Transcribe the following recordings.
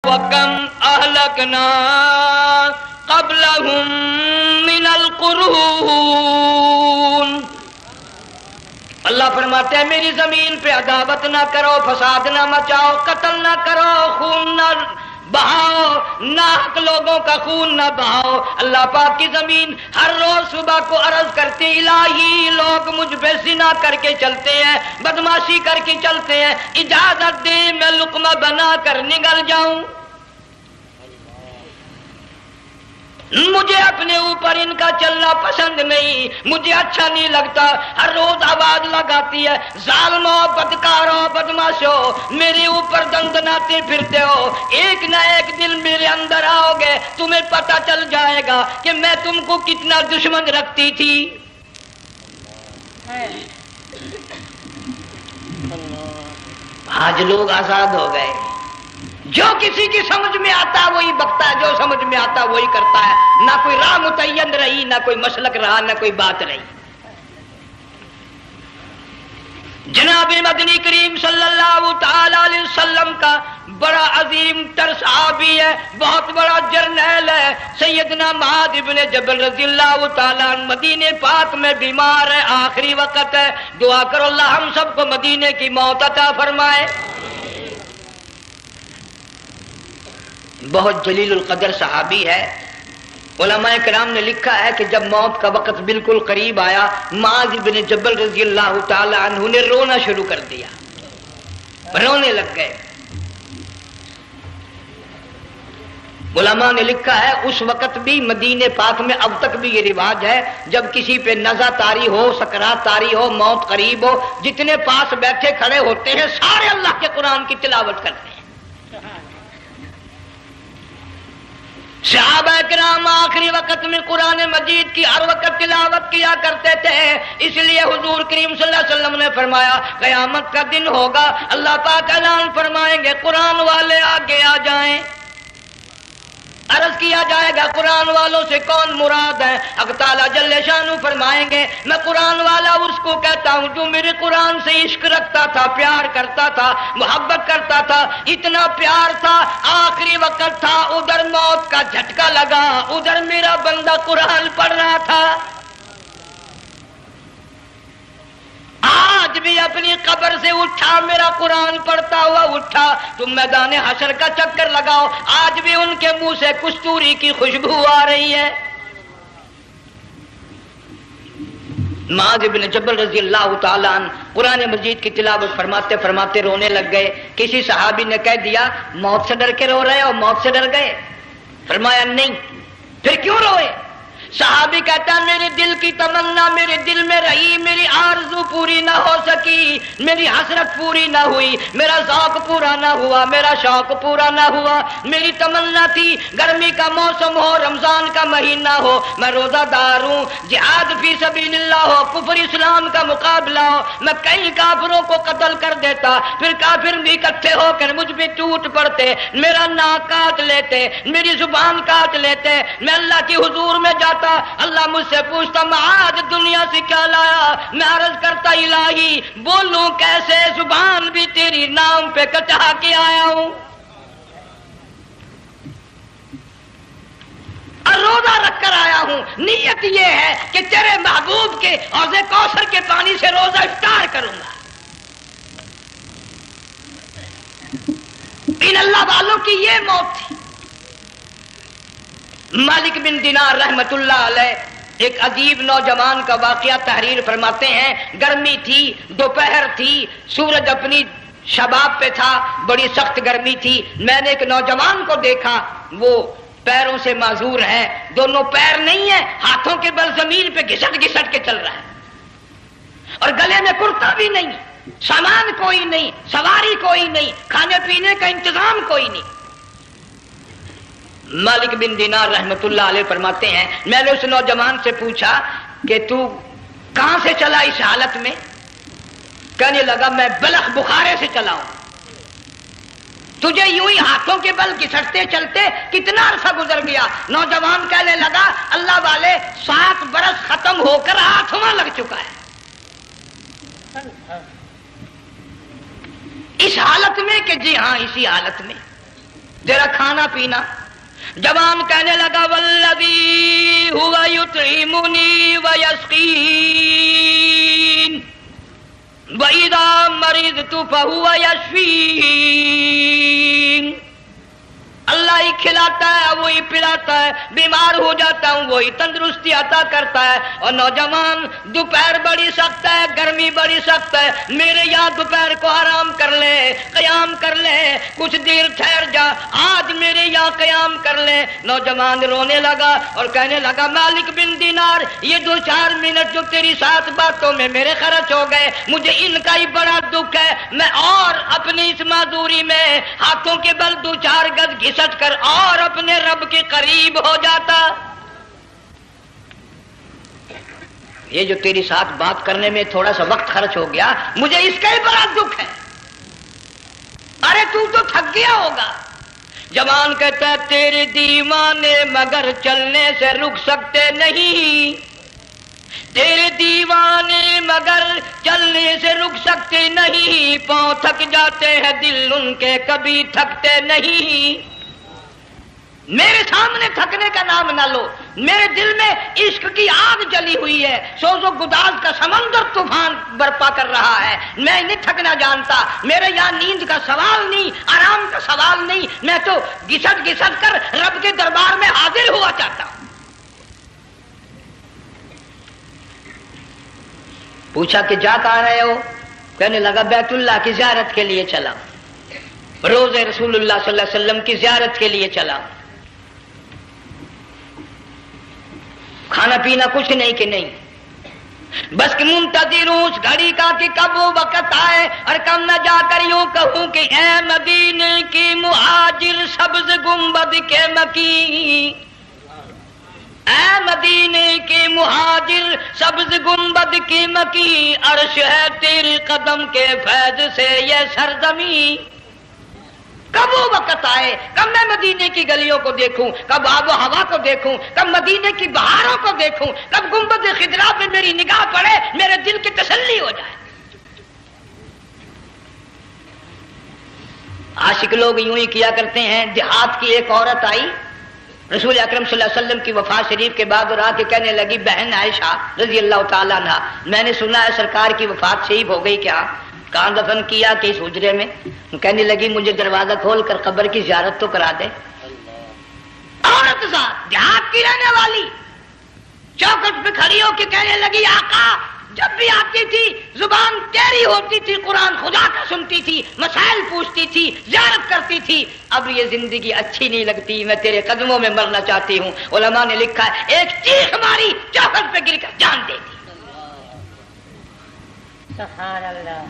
وَكَمْ أَهْلَكْنَا قَبْلَهُمْ مِنَ الْقُرُونِ۔ اللہ فرماتے ہیں میری زمین پہ عداوت نہ کرو، فساد نہ مچاؤ، قتل نہ کرو، خون نہ بہاؤ، ناحق لوگوں کا خون نہ بہاؤ۔ اللہ پاک کی زمین ہر روز صبح کو عرض کرتی الہی لوگ مجھ پہ زنا کر کے چلتے ہیں، بدماشی کر کے چلتے ہیں، اجازت دے میں لقمہ بنا کر نگل جاؤں۔ مجھے اپنے اوپر ان کا چلنا پسند نہیں، مجھے اچھا نہیں لگتا۔ ہر روز آواز لگاتی ہے ظالموں، بدکاروں، بدماشوں، میرے اوپر دندناتے پھرتے ہو، ایک نہ ایک دن میرے اندر آؤ گے، تمہیں پتہ چل جائے گا کہ میں تم کو کتنا دشمن رکھتی تھی۔ آج لوگ آزاد ہو گئے، جو کسی کی سمجھ میں آتا ہے وہی بکتا ہے، جو سمجھ میں آتا ہے وہی کرتا ہے، نہ کوئی راہ متعین رہی، نہ کوئی مسلک رہا، نہ کوئی بات رہی۔ جناب مدنی کریم صلی اللہ تعالی علیہ وسلم کا بڑا عظیم تر صحابی ہے، بہت بڑا جرنیل ہے، سیدنا معاذ بن جبل رضی اللہ تعالی عنہ، مدینے پاک میں بیمار ہے، آخری وقت ہے، دعا کرو اللہ ہم سب کو مدینے کی موت عطا فرمائے۔ بہت جلیل القدر صحابی ہے۔ علماء کرام نے لکھا ہے کہ جب موت کا وقت بالکل قریب آیا، معاذ بن جبل رضی اللہ تعالی عنہ نے رونا شروع کر دیا، رونے لگ گئے۔ علماء نے لکھا ہے اس وقت بھی مدینے پاک میں اب تک بھی یہ رواج ہے، جب کسی پہ نزع طاری ہو، سکرات طاری ہو، موت قریب ہو، جتنے پاس بیٹھے کھڑے ہوتے ہیں سارے اللہ کے قرآن کی تلاوت کرتے ہیں۔ صحابہ کرام آخری وقت میں قرآن مجید کی ہر وقت تلاوت کیا کرتے تھے، اس لیے حضور کریم صلی اللہ علیہ وسلم نے فرمایا قیامت کا دن ہوگا، اللہ پاک اعلان فرمائیں گے قرآن والے آگے آ جائیں۔ عرض کیا جائے گا قرآن والوں سے کون مراد ہے؟ حق تعالیٰ جل شانہ فرمائیں گے میں قرآن والا اس کو کہتا ہوں جو میرے قرآن سے عشق رکھتا تھا، پیار کرتا تھا، محبت کرتا تھا، اتنا پیار تھا آخری وقت تھا، ادھر موت کا جھٹکا لگا، ادھر میرا بندہ قرآن پڑھ رہا تھا۔ آج بھی اپنی قبر سے اٹھا، میرا قرآن پڑھتا ہوا اٹھا، تم میدان حشر کا چکر لگاؤ، آج بھی ان کے منہ سے کستوری کی خوشبو آ رہی ہے۔ معاذ بن جبل رضی اللہ تعالیٰ عنہ قرآن مجید کی تلاوت فرماتے فرماتے رونے لگ گئے۔ کسی صحابی نے کہہ دیا موت سے ڈر کے رو رہے ہو، موت سے ڈر گئے؟ فرمایا نہیں۔ پھر کیوں روئے؟ صحابی کہتا ہے میرے دل کی تمنا میرے دل میں رہی، میری آرزو پوری نہ ہو سکی، میری حسرت پوری نہ ہوئی، میرا ذوق پورا نہ ہوا، میرا شوق پورا نہ ہوا۔ میری تمنا تھی گرمی کا موسم ہو، رمضان کا مہینہ ہو، میں روزہ دار ہوں، جہاد فی سبیل اللہ ہو، کفر اسلام کا مقابلہ ہو، میں کئی کافروں کو قتل کر دیتا، پھر کافر بھی اکٹھے ہو کر مجھ پہ ٹوٹ پڑتے، میرا ناک کاٹ لیتے، میری زبان کاٹ لیتے، میں اللہ کی حضور میں جاتا، اللہ مجھ سے پوچھتا معاذ دنیا سے کیا لایا؟ میں عرض کرتا الہی بولوں کیسے، زبان بھی تیری نام پہ کٹا کے آیا ہوں، اور روزہ رکھ کر آیا ہوں، نیت یہ ہے کہ تیرے محبوب کے حوض کوثر کے پانی سے روزہ افطار کروں گا۔ ان اللہ والوں کی یہ موت تھی۔ مالک بن دینار رحمت اللہ علیہ ایک عجیب نوجوان کا واقعہ تحریر فرماتے ہیں۔ گرمی تھی، دوپہر تھی، سورج اپنی شباب پہ تھا، بڑی سخت گرمی تھی۔ میں نے ایک نوجوان کو دیکھا، وہ پیروں سے معذور ہے، دونوں پیر نہیں ہیں، ہاتھوں کے بل زمین پہ گھسٹ گھسٹ کے چل رہا ہے، اور گلے میں کرتا بھی نہیں، سامان کوئی نہیں، سواری کوئی نہیں، کھانے پینے کا انتظام کوئی نہیں۔ مالک بن دینار رحمت اللہ علیہ فرماتے ہیں میں نے اس نوجوان سے پوچھا کہ تو کہاں سے چلا اس حالت میں؟ کہنے لگا میں بلخ بخارے سے چلا ہوں۔ تجھے یوں ہی ہاتھوں کے بل گھسٹتے چلتے کتنا عرصہ گزر گیا؟ نوجوان کہنے لگا اللہ والے 7 برس ختم ہو کر 8واں لگ چکا ہے۔ اس حالت میں کہ جی ہاں اسی حالت میں تیرا کھانا پینا. جوان کہنے لگا والذی ہوا یطعمنی ویسقین وَإِذَا مَرِضْتُ فَهُوَ يَشْفِينِ. اللہ ہی کھلاتا ہے, وہی پلاتا ہے, بیمار ہو جاتا ہوں وہی تندرستی عطا کرتا ہے. اور نوجوان دوپہر بڑی سخت ہے, گرمی بڑی سخت ہے, میرے یہاں دوپہر کو آرام کر لے, قیام کر لے, کچھ دیر ٹھہر جا, آج میرے یہاں قیام کر لے. نوجوان رونے لگا اور کہنے لگا مالک بن دینار, یہ 2-4 منٹ جو تیری ساتھ باتوں میں میرے خرچ ہو گئے, مجھے ان کا ہی بڑا دکھ ہے. میں اور اپنی اس معذوری میں ہاتھوں کے بل 2-4 گز گھسٹ کر اور اپنے رب کے قریب ہو جاتا. یہ جو تیری ساتھ بات کرنے میں تھوڑا سا وقت خرچ ہو گیا, مجھے اس کا ہی بڑا دکھ ہے. ارے تو تھک گیا ہوگا. جوان کہتا ہے تیرے دیوانے مگر چلنے سے رک سکتے نہیں, تیرے دیوانے مگر چلنے سے رک سکتے نہیں, پاؤں تھک جاتے ہیں دل ان کے کبھی تھکتے نہیں. میرے سامنے تھکنے کا نام نہ لو, میرے دل میں عشق کی آگ جلی ہوئی ہے, سوز و گداز کا سمندر طوفان برپا کر رہا ہے. میں نہیں تھکنا جانتا, میرے یہاں نیند کا سوال نہیں, آرام کا سوال نہیں, میں تو گھسٹ گھسٹ کر رب کے دربار میں حاضر ہوا چاہتا ہوں. پوچھا کہ جا کہاں رہے ہو؟ کہنے لگا بیت اللہ کی زیارت کے لیے چلا, روز رسول اللہ صلی اللہ علیہ وسلم کی زیارت کے لیے چلا. کھانا پینا کچھ نہیں کہ نہیں, بس کہ منتظر ہوں اس گھڑی کا کہ کب وہ وقت آئے اور کب میں جا کر یوں کہوں کہ اے مدینے کی مہاجر سبز گنبد کے مکی, اے مدینے کے مہاجر سبز گنبد کی مکی, عرش ہے تیرے قدم کے فیض سے یہ سرزمین. کب وہ وقت آئے, کب میں مدینے کی گلیوں کو دیکھوں, کب آب و ہوا کو دیکھوں, کب مدینے کی بہاروں کو دیکھوں, کب گنبد خضرا پہ میری نگاہ پڑے, میرے دل کی تسلی ہو جائے. عاشق لوگ یوں ہی کیا کرتے ہیں. دیہات کی ایک عورت آئی رسول اکرم صلی اللہ علیہ وسلم کی وفات شریف کے بعد اور آ کے کہنے لگی بہن عائشہ رضی اللہ تعالیٰ عنہا, میں نے سنا ہے سرکار کی وفات شریف ہو گئی, کیا کہاں دفن کیا کہ اس حجرے میں؟ کہنے لگی مجھے دروازہ کھول کر قبر کی زیارت تو کرا دے. عورت ساتھ دیہات کی رہنے والی چوکٹ پہ کھڑی ہو کے کہنے لگی آقا جب بھی آتی تھی زبان تیری ہوتی تھی, قرآن خدا کا سنتی تھی, مسائل پوچھتی تھی, زیارت کرتی تھی, اب یہ زندگی اچھی نہیں لگتی, میں تیرے قدموں میں مرنا چاہتی ہوں. علماء نے لکھا ہے ایک چیخ ماری, چوکٹ پہ گر کر جان دے دی. سبحان اللہ.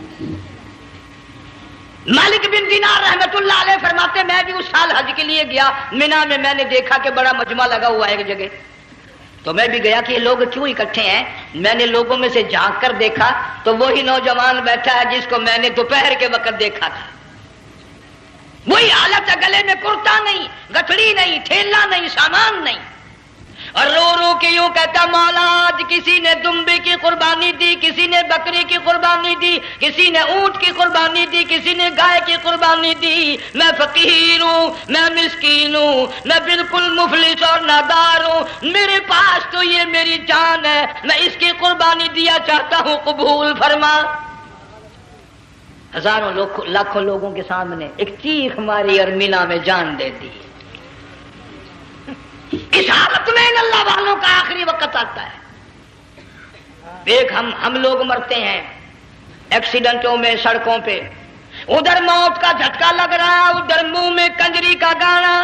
مالک بن دینار رحمت اللہ علیہ فرماتے میں بھی اس سال حج کے لیے گیا, مینا میں میں نے دیکھا کہ بڑا مجمع لگا ہوا ہے ایک جگہ, تو میں بھی گیا کہ یہ لوگ کیوں اکٹھے ہیں. میں نے لوگوں میں سے جھانک کر دیکھا تو وہی نوجوان بیٹھا ہے جس کو میں نے دوپہر کے وقت دیکھا تھا. وہی حالت ہے, گلے میں کرتا نہیں, گٹھڑی نہیں, ٹھیلا نہیں, سامان نہیں, اور رو رو کے یوں کہتا مولا آج کسی نے دمبے کی قربانی دی, کسی نے بکری کی قربانی دی, کسی نے اونٹ کی قربانی دی, کسی نے گائے کی قربانی دی. میں فقیر ہوں, میں مسکین ہوں, میں بالکل مفلس اور نادار ہوں, میرے پاس تو یہ میری جان ہے, میں اس کی قربانی دیا چاہتا ہوں, قبول فرما. ہزاروں لاکھوں لوگوں کے سامنے ایک چیخ ماری اور مینا میں جان دے دی. اس حالت میں ان اللہ والوں کا آخری وقت آتا ہے. ایک ہم لوگ مرتے ہیں ایکسیڈنٹوں میں, سڑکوں پہ, ادھر موت کا جھٹکا لگ رہا, ادھر منہ میں کنجری کا گانا.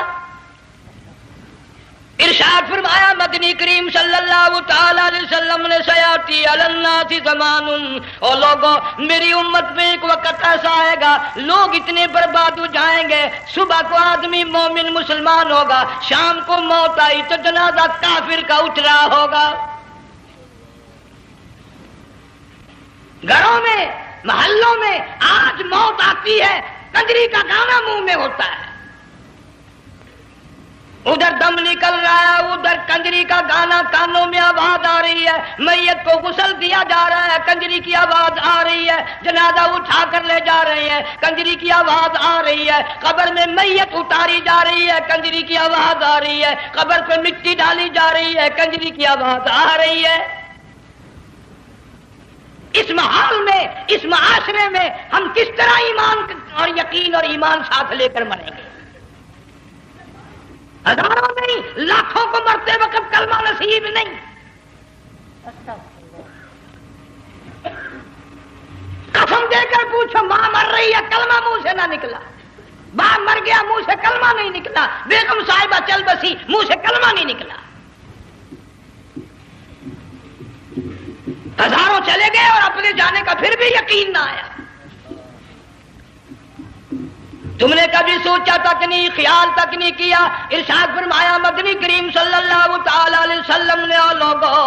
ارشاد فرمایا مدنی کریم صلی اللہ تعالی علیہ وسلم نے سیاتی علی الناس زمان, اور لوگوں میری امت میں ایک وقت ایسا آئے گا لوگ اتنے برباد ہو جائیں گے, صبح کو آدمی مومن مسلمان ہوگا, شام کو موت آئی تو جنازہ کافر کا اٹھ رہا ہوگا. گھروں میں محلوں میں آج موت آتی ہے, کنجری کا گانا منہ میں ہوتا ہے. ادھر دم نکل رہا ہے، ادھر کنجری کا گانا کانوں میں آواز آ رہی ہے، میت کو غسل دیا جا رہا ہے، کنجری کی آواز آ رہی ہے، جنازہ اٹھا کر لے جا رہے ہیں، کنجری کی آواز آ رہی ہے، قبر میں میت اتاری جا رہی ہے، کنجری کی آواز آ رہی ہے، قبر پہ مٹی ڈالی جا رہی ہے، کنجری کی آواز آ رہی ہے۔ اس محال میں، اس معاشرے میں ہم کس طرح ایمان اور یقین اور ایمان ساتھ لے کر مریں گے؟ ہزاروں نہیں، لاکھوں کو مرتے وقت کلمہ نصیب نہیں۔ قسم دے کر پوچھو، ماں مر رہی ہے، کلمہ منہ سے نہ نکلا، باپ مر گیا، منہ سے کلمہ نہیں نکلا، بیگم صاحبہ چل بسی، منہ سے کلمہ نہیں نکلا۔ ہزاروں چلے گئے اور اپنے جانے کا پھر بھی یقین نہ آیا۔ تم نے کبھی سوچا تک نہیں، خیال تک نہیں کیا؟ ارشاد فرمایا مدنی کریم صلی اللہ تعالی علیہ وسلم نے لوگوں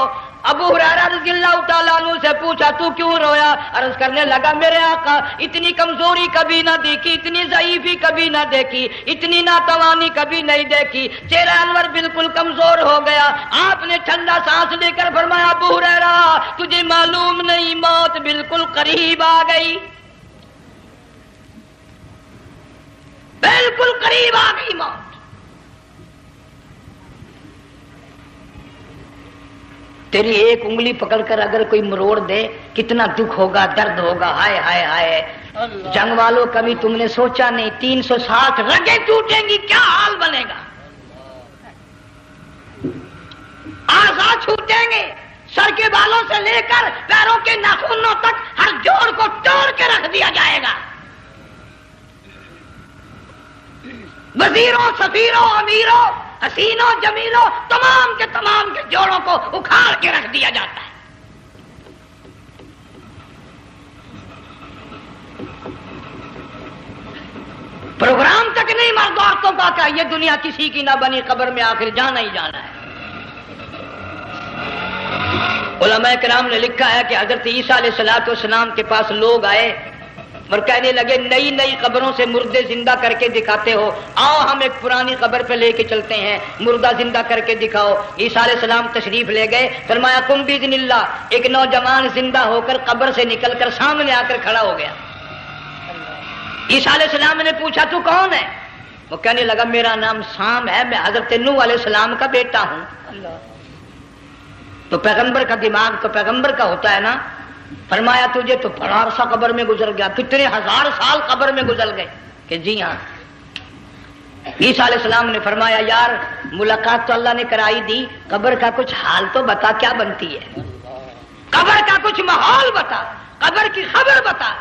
ابو ہریرہ رضی اللہ تعالیٰ عنہ سے پوچھا تو کیوں رویا؟ عرض کرنے لگا میرے آقا اتنی کمزوری کبھی نہ دیکھی، اتنی ضعیفی کبھی نہ دیکھی، اتنی ناتوانی کبھی نہیں دیکھی، چہرہ انور بالکل کمزور ہو گیا۔ آپ نے ٹھنڈا سانس لے کر فرمایا ابو ہریرہ تجھے معلوم نہیں موت بالکل قریب آ گئی، بالکل قریب آ گئی موت۔ تیری ایک انگلی پکڑ کر اگر کوئی مروڑ دے کتنا دکھ ہوگا، درد ہوگا، ہائے ہائے ہائے۔ جنگ والوں کبھی تم نے سوچا نہیں 360 رگیں ٹوٹیں گی کیا حال بنے گا، اعضاء چھوٹیں گے، سر کے بالوں سے لے کر پیروں کے ناخنوں تک ہر جوڑ کو توڑ کے رکھ دیا جائے گا، وزیروں، سفیروں، امیروں، حسینوں، جمیلوں، تمام کے جوڑوں کو اکھاڑ کے رکھ دیا جاتا ہے۔ پروگرام تک نہیں مرد عورتوں کا کہ یہ دنیا کسی کی نہ بنی، قبر میں آخر جانا ہی جانا ہے۔ علماء کرام نے لکھا ہے کہ حضرت عیسیٰ علیہ السلام کے پاس لوگ آئے اور کہنے لگے نئی نئی قبروں سے مردے زندہ کر کے دکھاتے ہو، آؤ ہم ایک پرانی قبر پہ لے کے چلتے ہیں، مردہ زندہ کر کے دکھاؤ۔ عیسیٰ علیہ السلام تشریف لے گئے، فرمایا قم باذن اللہ، ایک نوجوان زندہ ہو کر قبر سے نکل کر سامنے آ کر کھڑا ہو گیا۔ عیسیٰ علیہ السلام نے پوچھا تو کون ہے؟ وہ کہنے لگا میرا نام سام ہے، میں حضرت نوح علیہ السلام کا بیٹا ہوں۔ تو پیغمبر کا دماغ تو پیغمبر کا ہوتا ہے نا۔ فرمایا تجھے تو بڑا عرصہ قبر میں گزر گیا، کتنے ہزار سال قبر میں گزر گئے؟ کہ جی ہاں۔ عیسیٰ علیہ السلام نے فرمایا یار ملاقات تو اللہ نے کرائی دی، قبر کا کچھ حال تو بتا کیا بنتی ہے، قبر کا کچھ ماحول بتا، قبر کی خبر بتا۔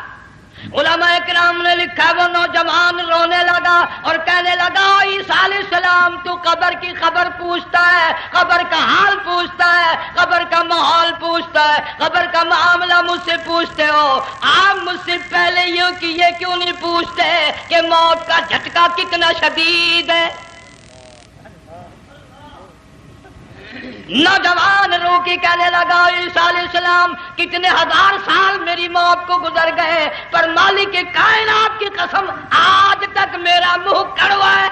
علماء کرام نے لکھا وہ نوجوان رونے لگا اور کہنے لگا عیسیٰ علیہ السلام تو قبر کی خبر پوچھتا ہے، قبر کا حال پوچھتا ہے، قبر کا ماحول پوچھتا ہے، قبر کا معاملہ مجھ سے پوچھتے ہو، آپ مجھ سے پہلے یہ کیوں نہیں پوچھتے کہ موت کا جھٹکا کتنا شدید ہے؟ نوجوان رو کے کہنے لگا عیسیٰ علیہ السلام کتنے ہزار سال میری موت کو گزر گئے، پر مالک کائنات کی قسم آج تک میرا منہ کڑوا ہے۔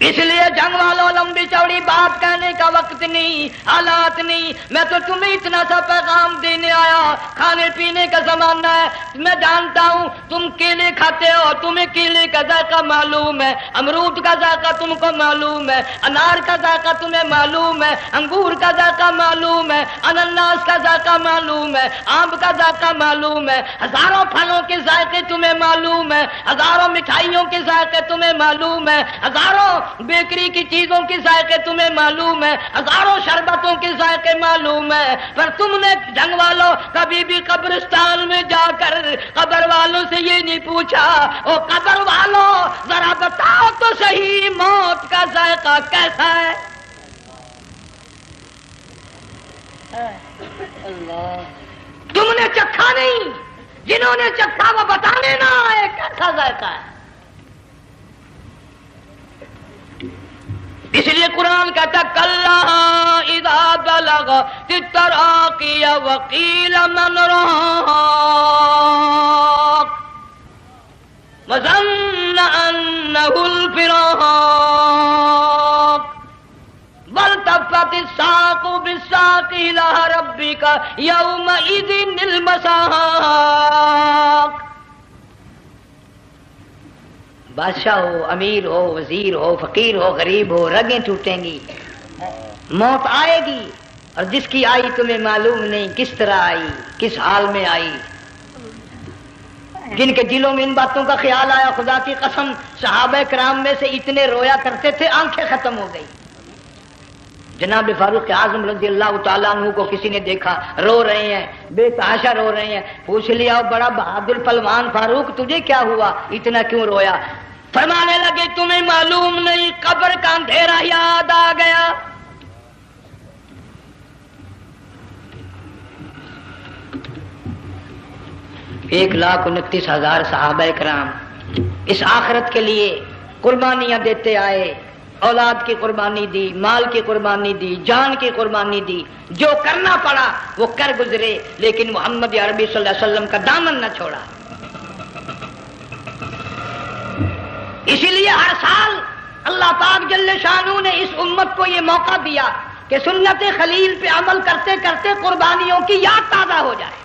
اس لیے جنگ والوں لمبی چوڑی بات کہنے کا وقت نہیں، حالات نہیں، میں تو تمہیں اتنا سا پیغام دینے آیا۔ کھانے پینے کا زمانہ ہے، میں جانتا ہوں تم کیلے کھاتے ہو، تمہیں کیلے کا ذائقہ معلوم ہے، امرود کا ذائقہ تم کو معلوم ہے، انار کا ذائقہ تمہیں معلوم ہے، انگور کا ذائقہ معلوم ہے، انناس کا ذائقہ معلوم ہے، آم کا ذائقہ معلوم ہے، ہزاروں پھلوں کے ذائقے تمہیں معلوم ہے، ہزاروں مٹھائیوں کے ذائقے تمہیں معلوم ہے، ہزاروں بیکری کی چیزوں کے ذائقے تمہیں معلوم ہے، ہزاروں شربتوں کے ذائقے معلوم ہے، پر تم نے جنگ والوں کبھی بھی قبرستان میں جا کر قبر والوں سے یہ نہیں پوچھا او قبر والوں ذرا بتاؤ تو صحیح موت کا ذائقہ کیسا ہے؟ تم نے چکھا نہیں، جنہوں نے چکھا وہ بتانے نہ آئے کیسا ذائقہ ہے۔ اس لیے قرآن کہتا کلا اذا بلغت التراقی وقیل من راق، وظن أنه الفراق والتفت الساق بالساق إلى ربك يومئذ المساق. بادشاہ ہو، امیر ہو، وزیر ہو، فقیر ہو، غریب ہو، رگیں ٹوٹیں گی، موت آئے گی، اور جس کی آئی تمہیں معلوم نہیں کس طرح آئی، کس حال میں آئی. جن کے دلوں میں ان باتوں کا خیال آیا، خدا کی قسم صحابہ کرام میں سے اتنے رویا کرتے تھے آنکھیں ختم ہو گئی. جناب فاروق اعظم رضی اللہ تعالیٰ عنہ کو کسی نے دیکھا رو رہے ہیں، بے تحاشا رو رہے ہیں. پوچھ لیا بڑا بہادر پلوان فاروق تجھے کیا ہوا، اتنا کیوں رویا؟ فرمانے لگے تمہیں معلوم نہیں قبر کا اندھیرا یاد آ گیا. ایک 1,29,000 صحابہ کرام اس آخرت کے لیے قربانیاں دیتے آئے، اولاد کی قربانی دی، مال کی قربانی دی، جان کی قربانی دی، جو کرنا پڑا وہ کر گزرے، لیکن محمد عربی صلی اللہ علیہ وسلم کا دامن نہ چھوڑا. اسی لیے ہر سال اللہ پاک جل شانہ نے اس امت کو یہ موقع دیا کہ سنت خلیل پہ عمل کرتے کرتے قربانیوں کی یاد تازہ ہو جائے،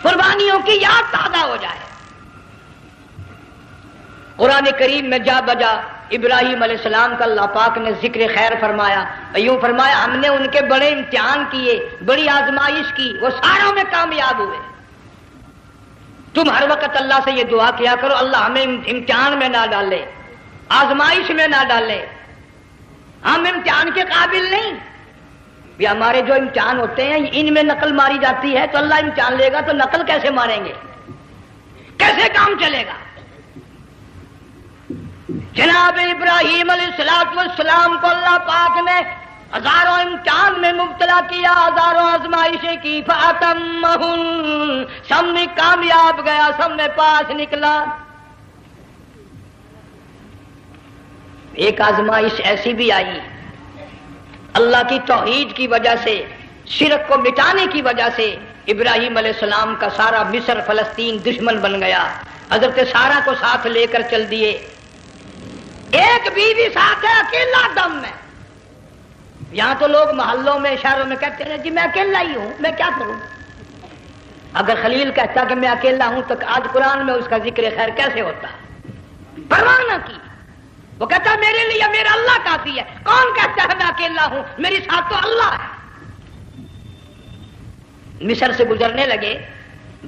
قربانیوں کی یاد تازہ ہو جائے. قرآن کریم میں جا بجا ابراہیم علیہ السلام کا اللہ پاک نے ذکر خیر فرمایا، یوں فرمایا ہم نے ان کے بڑے امتحان کیے، بڑی آزمائش کی، وہ ساروں میں کامیاب ہوئے. تم ہر وقت اللہ سے یہ دعا کیا کرو اللہ ہمیں امتحان میں نہ ڈالے، آزمائش میں نہ ڈالے. ہم امتحان کے قابل نہیں. یہ ہمارے جو امتحان ہوتے ہیں ان میں نقل ماری جاتی ہے، تو اللہ امتحان لے گا تو نقل کیسے ماریں گے، کیسے کام چلے گا؟ جناب ابراہیم علیہ السلام کو اللہ پاک نے ہزاروں امتحان میں مبتلا کیا، ہزاروں آزمائشیں کی، فَأَتَمَّهُنْ سب میں کامیاب گیا، سب میں پاس نکلا. ایک آزمائش ایسی بھی آئی اللہ کی توحید کی وجہ سے، شرک کو مٹانے کی وجہ سے ابراہیم علیہ السلام کا سارا مصر فلسطین دشمن بن گیا. حضرت سارہ کو ساتھ لے کر چل دیے، ایک بیوی ساتھ ہے اکیلا دم میں. یہاں تو لوگ محلوں میں شہروں میں کہتے ہیں جی میں اکیلا ہی ہوں، میں کیا کروں. اگر خلیل کہتا کہ میں اکیلا ہوں تو آج قرآن میں اس کا ذکر خیر کیسے ہوتا؟ پرواہ نہ کی. وہ کہتا میرے لیے میرا اللہ کافی ہے. کون کہتا ہے میں اکیلا ہوں، میری ساتھ تو اللہ ہے. مصر سے گزرنے لگے،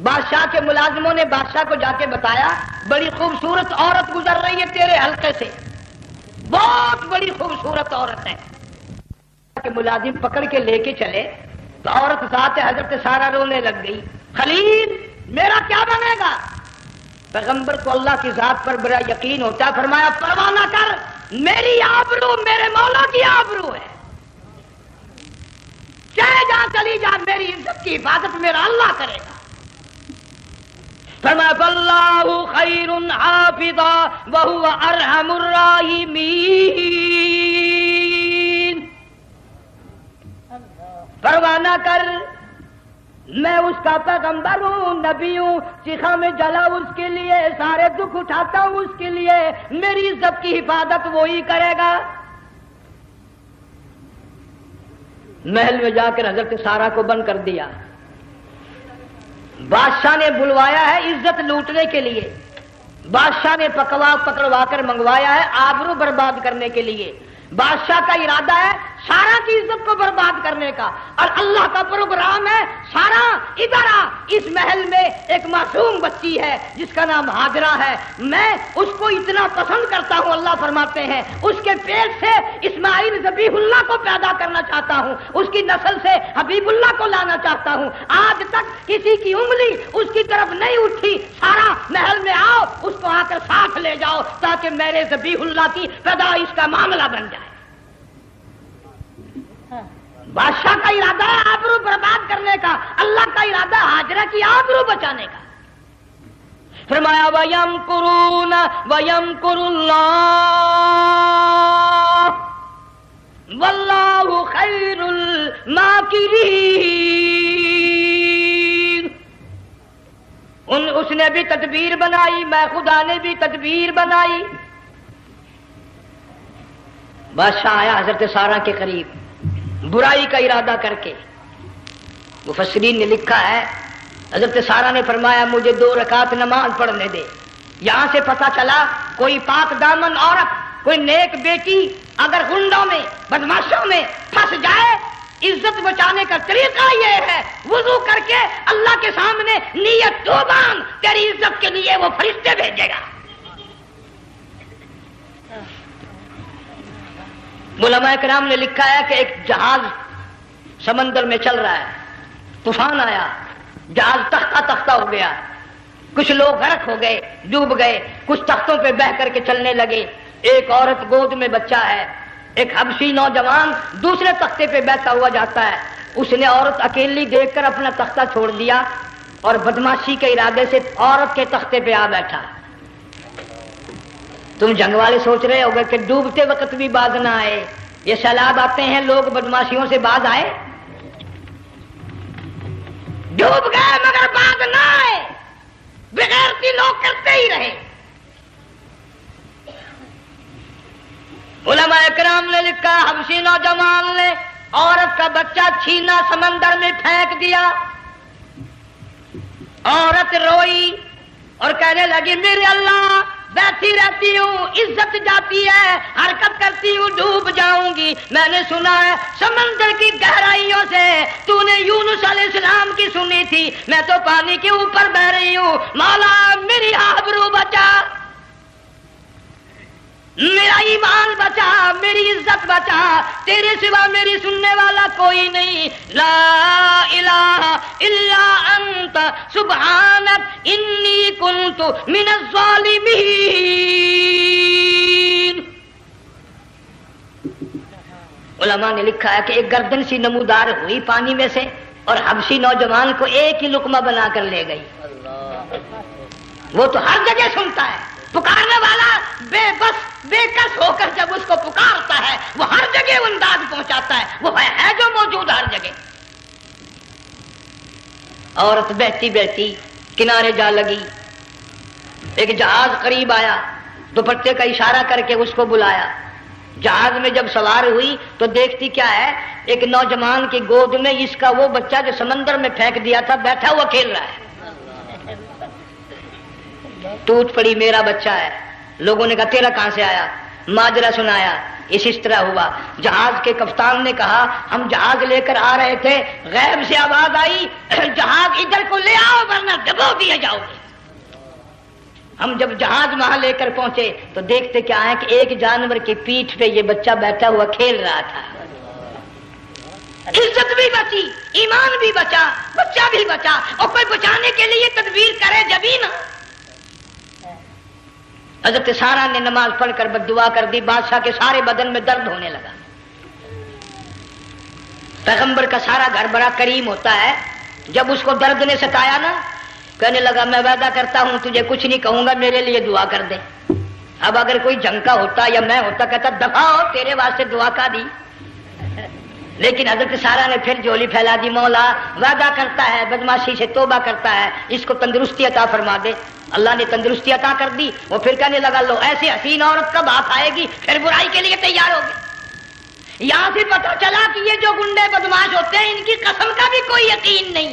بادشاہ کے ملازموں نے بادشاہ کو جا کے بتایا بڑی خوبصورت عورت گزر رہی ہے تیرے حلقے سے، بہت بڑی خوبصورت عورت ہے. کہ ملازم پکڑ کے لے کے چلے تو عورت ذات حضرت سارہ رونے لگ گئی. خلیل میرا کیا بنے گا؟ پیغمبر کو اللہ کی ذات پر بڑا یقین ہوتا ہے، فرمایا پرواہ نہ کر، میری آبرو میرے مولا کی آبرو ہے، چاہے جہاں چلی جا میری عزت کی حفاظت میرا اللہ کرے گا. فرمایا فاللہ خیر حافظا وہو ارحم الراحمین. پرواہ نہ کر، میں اس کا پیغمبر ہوں، نبی ہوں، چیخا میں جلا اس کے لیے، سارے دکھ اٹھاتا ہوں اس کے لیے، میری عزت کی حفاظت وہی کرے گا. محل میں جا کر حضرت سارہ کو بند کر دیا. بادشاہ نے بلوایا ہے عزت لوٹنے کے لیے، بادشاہ نے پکڑوا کر منگوایا ہے آبرو برباد کرنے کے لیے. بادشاہ کا ارادہ ہے سارا کی عزت کو برباد کرنے کا، اور اللہ کا پروگرام ہے سارا ادھر آ، اس محل میں ایک معصوم بچی ہے جس کا نام ہاجرہ ہے، میں اس کو اتنا پسند کرتا ہوں، اللہ فرماتے ہیں اس کے پیٹ سے اسماعیل ذبیح اللہ کو پیدا کرنا چاہتا ہوں، اس کی نسل سے حبیب اللہ کو لانا چاہتا ہوں. آج تک کسی کی انگلی اس کی طرف نہیں اٹھی. سارا محل میں آؤ، اس کو آ کر ساتھ لے جاؤ تاکہ میرے ذبیح اللہ کی پیدائش کا معاملہ بن جائے. بادشاہ کا ارادہ ہے آبرو برباد کرنے کا، اللہ کا ارادہ ہاجرہ کی آبرو بچانے کا. فرمایا وَيَمْكُرُونَ وَيَمْكُرُ اللَّهُ وَاللَّهُ خَيْرُ الْمَاكِرِينَ. اس نے بھی تدبیر بنائی، میں خدا نے بھی تدبیر بنائی۔ بادشاہ آیا حضرت سارہ کے قریب برائی کا ارادہ کر کے۔ مفسرین نے لکھا ہے حضرت سارہ نے فرمایا مجھے 2 رکعت نماز پڑھنے دے۔ یہاں سے پتہ چلا کوئی پاک دامن عورت، کوئی نیک بیٹی اگر غنڈوں میں بدماشوں میں پھنس جائے، عزت بچانے کا طریقہ یہ ہے وضو کر کے اللہ کے سامنے نیت تو باندھ، تیری عزت کے لیے وہ فرشتے بھیجے گا۔ علماء کرام نے لکھا ہے کہ ایک جہاز سمندر میں چل رہا ہے، طوفان آیا، جہاز تختہ تختہ ہو گیا، کچھ لوگ غرق ہو گئے، ڈوب گئے، کچھ تختوں پہ بہ کر کے چلنے لگے۔ ایک عورت گود میں بچہ ہے، ایک حبشی نوجوان دوسرے تختے پہ بیٹھا ہوا جاتا ہے۔ اس نے عورت اکیلی دیکھ کر اپنا تختہ چھوڑ دیا اور بدماشی کے ارادے سے عورت کے تختے پہ آ بیٹھا۔ تم جنگ والے سوچ رہے ہوگے کہ ڈوبتے وقت بھی باز نہ آئے، یہ سیلاب آتے ہیں لوگ بدماشیوں سے باز آئے؟ ڈوب گئے مگر باز نہ آئے، بغیرتی لوگ کرتے ہی رہے۔ علماء کرام نے لکھا حبشی نوجوان نے عورت کا بچہ چھینا سمندر میں پھینک دیا۔ عورت روئی اور کہنے لگی میرے اللہ، بیٹھی رہتی ہوں عزت جاتی ہے، حرکت کرتی ہوں ڈوب جاؤں گی۔ میں نے سنا ہے سمندر کی گہرائیوں سے تو نے یونس علیہ السلام کی سنی تھی، میں تو پانی کے اوپر بہ رہی ہوں، مولا میری آبرو بچا، میرا ایمان بچا، میری عزت بچا، تیرے سوا میری سننے والا کوئی نہیں۔ لا الہ الا انت سبحانک انی کنت من الظالمین۔ علماء نے لکھا ہے کہ ایک گردن سی نمودار ہوئی پانی میں سے اور حبشی نوجوان کو ایک ہی لقمہ بنا کر لے گئی۔ وہ تو ہر جگہ سنتا ہے، پکارنے والا بے بس بے کس ہو کر جب اس کو پکارتا ہے وہ ہر جگہ انداز پہنچاتا ہے، وہ ہے جو موجود ہر جگہ۔ عورت بہتی بہتی کنارے جا لگی، ایک جہاز قریب آیا، دوپٹے کا اشارہ کر کے اس کو بلایا۔ جہاز میں جب سوار ہوئی تو دیکھتی کیا ہے، ایک نوجوان کی گود میں اس کا وہ بچہ جو سمندر میں پھینک دیا تھا بیٹھا ہوا کھیل رہا ہے۔ ٹوٹ پڑی میرا بچہ ہے۔ لوگوں نے کہا تیرا کہاں سے آیا؟ ماجرا سنایا، اس طرح ہوا۔ جہاز کے کپتان نے کہا ہم جہاز لے کر آ رہے تھے، غیب سے آواز آئی جہاز ادھر کو لے آؤ ورنہ ڈبو دیے جاؤ گے۔ ہم جب جہاز وہاں لے کر پہنچے تو دیکھتے کیا ہے کہ ایک جانور کی پیٹھ پہ یہ بچہ بیٹھا ہوا کھیل رہا تھا۔ عزت بھی بچی، ایمان بھی بچا، بچہ بھی بچا، اور کوئی بچانے کے لیے تدبیر کرے جبھی نا۔ حضرت سارہ نے نماز پڑھ کر بددعا کر دی، بادشاہ کے سارے بدن میں درد ہونے لگا۔ پیغمبر کا سارا گھر بڑا کریم ہوتا ہے، جب اس کو درد نے ستایا نا کہنے لگا میں وعدہ کرتا ہوں تجھے کچھ نہیں کہوں گا، میرے لیے دعا کر دے۔ اب اگر کوئی جنگ کا ہوتا یا میں ہوتا کہتا دفع ہو تیرے واسطے دعا کا دی، لیکن حضرت سارہ نے پھر جھولی پھیلا دی، مولا وعدہ کرتا ہے بدماشی سے توبہ کرتا ہے، اس کو تندرستی عطا فرما دے۔ اللہ نے تندرستی عطا کر دی۔ وہ پھر کہنے لگا لو ایسی حسین عورت کب ہاتھ آئے گی، پھر برائی کے لیے تیار ہو گئی۔ یہاں سے پتہ چلا کہ یہ جو گنڈے بدماش ہوتے ہیں ان کی قسم کا بھی کوئی یقین نہیں۔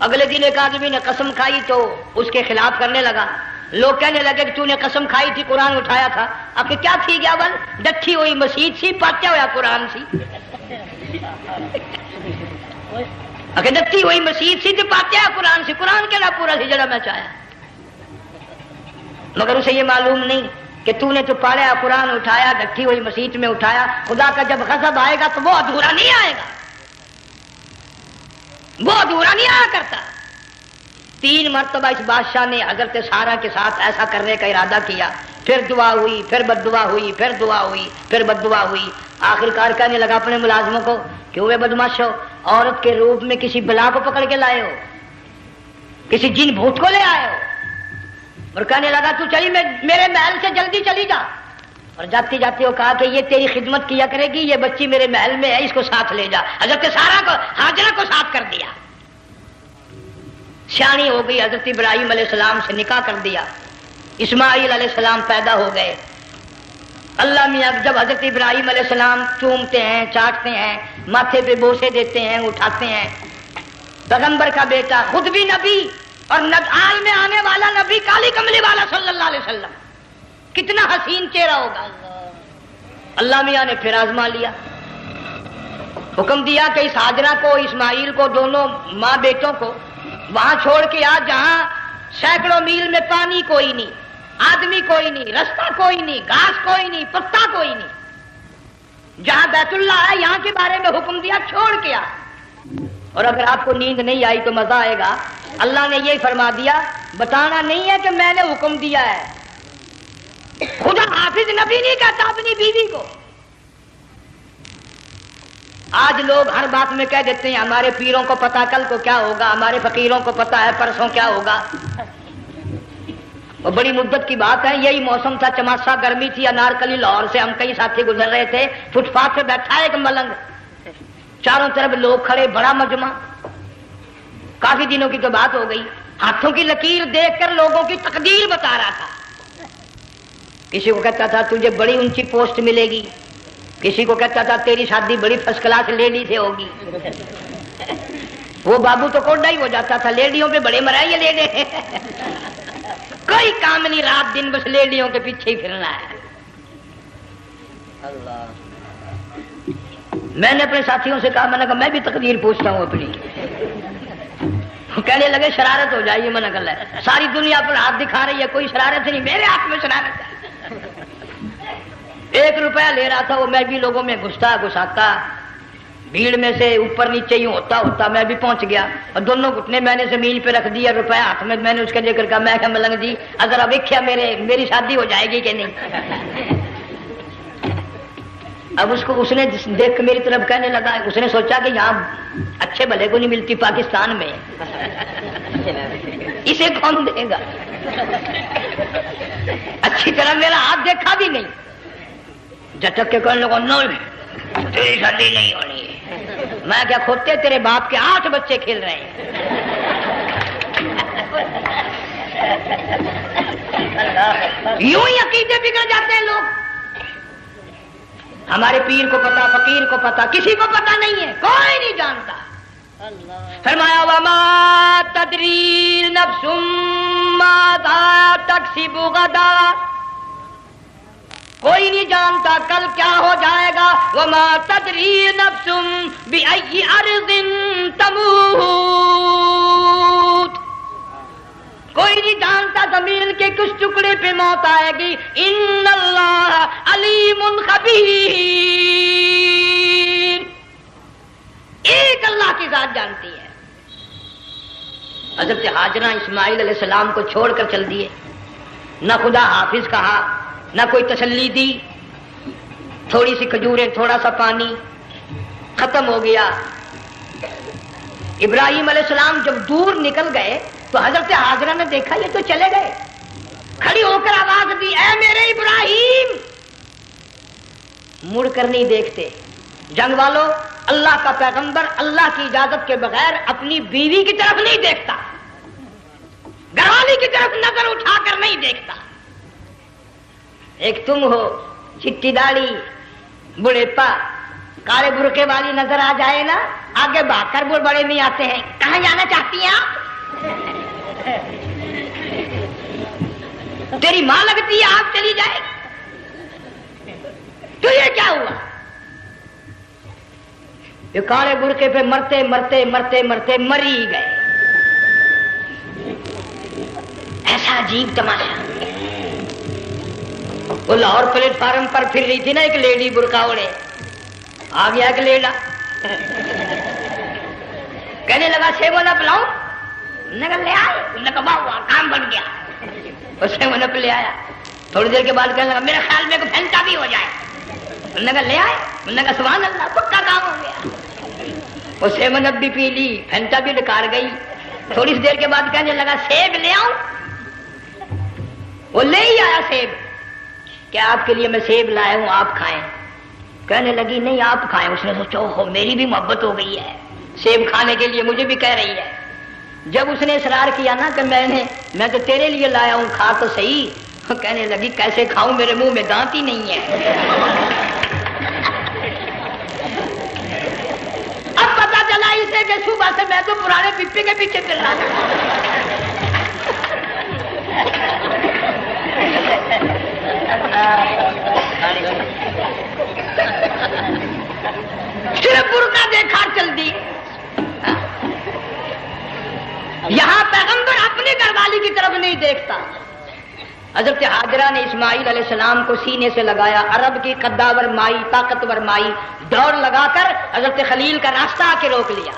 اگلے دن ایک آدمی نے قسم کھائی تو اس کے خلاف کرنے لگا، لوگ کہنے لگے کہ تو نے قسم کھائی تھی قرآن اٹھایا تھا، اب کہ کیا تھی گیا بل ڈٹھی ہوئی مسجد سی پاٹیا ہوا قرآن سی، اگر ڈٹھی ہوئی مسجد سی تو پاٹیا قرآن سی، قرآن کے لا پورا سی جڑا میں چاہیا، مگر اسے یہ معلوم نہیں کہ تو نے تو پاڑیا قرآن اٹھایا ڈٹھی ہوئی مسجد میں اٹھایا، خدا کا جب غضب آئے گا تو وہ ادھورا نہیں آئے گا، وہ ادھورا نہیں آیا کرتا۔ 3 مرتبہ اس بادشاہ نے حضرت سارہ کے ساتھ ایسا کرنے کا ارادہ کیا، پھر دعا ہوئی، پھر بد دعا ہوئی، پھر دعا ہوئی، پھر بد دعا ہوئی۔ آخر کار کہنے لگا اپنے ملازموں کو کہ وہ بدماش ہو، عورت کے روپ میں کسی بلا کو پکڑ کے لائے ہو، کسی جن بھوت کو لے آئے ہو، اور کہنے لگا تو چلی میرے محل سے جلدی چلی جا، اور جاتی جاتی وہ کہا کہ یہ تیری خدمت کیا کرے گی، یہ بچی میرے محل میں ہے، اس کو ساتھ لے جا۔ حضرت سارہ کو ہاجرہ کو ساتھ کر دیا۔ سیانی ہو گئی، حضرت ابراہیم علیہ السلام سے نکاح کر دیا، اسماعیل علیہ السلام پیدا ہو گئے۔ اللہ میاں جب حضرت ابراہیم علیہ السلام چومتے ہیں، چاٹتے ہیں، ماتھے پہ بوسے دیتے ہیں، اٹھاتے ہیں، پیغمبر کا بیٹا، خود بھی نبی اور آل میں آنے والا نبی، کالی کملی والا صلی اللہ علیہ وسلم، کتنا حسین چہرہ ہوگا۔ اللہ میاں نے پھر آزما لیا، حکم دیا کہ اس ہاجرہ کو، اسماعیل کو، دونوں ماں بیٹوں کو وہاں چھوڑ کے آ جہاں سینکڑوں میل میں پانی کوئی نہیں، آدمی کوئی نہیں، رستہ کوئی نہیں، گھاس کوئی نہیں، پتا کوئی نہیں، جہاں بیت اللہ ہے یہاں کے بارے میں حکم دیا، چھوڑ کے آ۔ اور اگر آپ کو نیند نہیں آئی تو مزہ آئے گا، اللہ نے یہ فرما دیا، بتانا نہیں ہے کہ میں نے حکم دیا ہے۔ خدا حافظ نبی نہیں کہتا اپنی بیوی کو۔ آج لوگ ہر بات میں کہہ دیتے ہیں ہمارے پیروں کو پتا کل کو کیا ہوگا، ہمارے فقیروں کو پتا ہے پرسوں کیا ہوگا۔ اور بڑی مدت کی بات ہے، یہی موسم تھا، چماسا گرمی تھی، انارکلی لاہور سے ہم کئی ساتھی گزر رہے تھے، فٹ پاتھ پہ بیٹھا ایک ملنگ، چاروں طرف لوگ کھڑے، بڑا مجمع، کافی دنوں کی تو بات ہو گئی، ہاتھوں کی لکیر دیکھ کر لوگوں کی تقدیر بتا رہا تھا۔ کسی کو کہتا تھا تجھے بڑی اونچی پوسٹ ملے گی، کسی کو کہتا تھا تیری شادی بڑی فرسٹ کلاس لیڈی سے ہوگی۔ وہ بابو تو کوڈا ہی ہو جاتا تھا، لیڈیوں پہ بڑے مرائیے لیڈے، کوئی کام نہیں، رات دن بس لیڈیوں کے پیچھے ہی پھرنا ہے۔ اللہ، میں نے اپنے ساتھیوں سے کہا، میں نے کہا میں بھی تقدیر پوچھتا ہوں اپنی۔ کہنے لگے شرارت ہو جائے، یہ منع کر لے، ساری دنیا پر ہاتھ دکھا رہی ہے، کوئی شرارت نہیں، میرے ہاتھ میں شرارت ہے۔ 1 روپیہ لے رہا تھا وہ، میں بھی لوگوں میں گھساتا، بھیڑ میں سے اوپر نیچے ہی ہوتا میں بھی پہنچ گیا، اور دونوں گھٹنے میں نے زمین پہ رکھ دیا، روپیہ ہاتھ میں، میں نے اس کا ذکر کہا، میں کہا ملنگ جی اگر اب ویکھیا میری شادی ہو جائے گی کہ نہیں۔ اب اس نے دیکھ کے میری طرف کہنے لگا، اس نے سوچا کہ یہاں اچھے بھلے کو نہیں ملتی پاکستان میں، اسے کون دے گا؟ اچھی طرح میرا ہاتھ دیکھا بھی نہیں، جھٹک کے کہنے لگا نہیں تیری شادی نہیں ہونی۔ میں کیا کھوتے تیرے باپ کے 8 بچے کھیل رہے ہیں۔ یوں ہی عقیدے بگڑ جاتے ہیں لوگ۔ ہمارے پیر کو پتا، فقیر کو پتا، کسی کو پتا نہیں ہے، کوئی نہیں جانتا۔ فرمایا وما تدری نفس ماذا تکسب غدا، کوئی نہیں جانتا کل کیا ہو جائے گا۔ وما تدری نفس بأی ارض تموت، کوئی نہیں جانتا زمین کے کس ٹکڑے پہ موت آئے گی۔ ان اللہ علیم خبیر، ایک اللہ کی ذات جانتی ہے۔ حضرت ہاجرہ اسماعیل علیہ السلام کو چھوڑ کر چل دیے، نہ خدا حافظ کہا، نہ کوئی تسلی دی، تھوڑی سی کھجوریں، تھوڑا سا پانی، ختم ہو گیا۔ ابراہیم علیہ السلام جب دور نکل گئے تو حضرت ہاجرہ نے دیکھا یہ تو چلے گئے، کھڑی ہو کر آواز دی، اے میرے ابراہیم۔ مڑ کر نہیں دیکھتے۔ جنگ والوں، اللہ کا پیغمبر اللہ کی اجازت کے بغیر اپنی بیوی کی طرف نہیں دیکھتا، گھر والی کی طرف نظر اٹھا کر نہیں دیکھتا۔ ایک تم ہو، چٹی داڑھی، بڑھیپا، کالے برقعے والی نظر آ جائے نا، آگے بھاگ کر بڑے نہیں آتے ہیں، کہاں جانا چاہتی ہیں آپ؟ تیری ماں لگتی ہے آپ چلی جائے، تو یہ کیا ہوا؟ یہ کالے برقعے پہ مرتے مرتے مرتے مرتے مری گئے۔ ایسا عجیب تماشا۔ وہ لاہور پلیٹ فارم پر پھر رہی تھی نا ایک لیڈی برقع اوڑے، آ گیا ایک لیڈا، کہنے لگا سیون اپ لاؤں، نے کہا لے آئے، نے کہا واہ واہ کام بن گیا، وہ سیون اپ لے آیا۔ تھوڑی دیر کے بعد کہنے لگا میرے خیال میں کوئی پھینٹا بھی ہو جائے، انہوں نے کہا لے آئے، انہوں نے کہا سبحان اللہ پکا کام ہو گیا۔ وہ سیون اپ بھی پی لی، پھینٹا بھی ڈکار گئی۔ تھوڑی سی دیر کے بعد کہنے لگا سیب لے آؤں، وہ لے ہی آیا سیب، کیا آپ کے لیے میں سیب لایا ہوں آپ کھائیں؟ کہنے لگی نہیں آپ کھائیں۔ اس نے سوچا ہو میری بھی محبت ہو گئی ہے، سیب کھانے کے لیے مجھے بھی کہہ رہی ہے۔ جب اس نے اصرار کیا نا کہ میں تو تیرے لیے لایا ہوں، کھا تو صحیح، کہنے لگی کیسے کھاؤں، میرے منہ میں دانت ہی نہیں ہے۔ اب پتا چلا اسے کہ صبح سے میں تو پرانے پپی کے پیچھے پھر رہا تھا۔ صرف برقع دیکھا چل دی۔ یہاں پیغمبر اپنی گھر والی کی طرف نہیں دیکھتا۔ حضرت حاجرہ نے اسماعیل علیہ السلام کو سینے سے لگایا، عرب کی قداور مائی، طاقتور مائی، دوڑ لگا کر حضرت خلیل کا راستہ آ کے روک لیا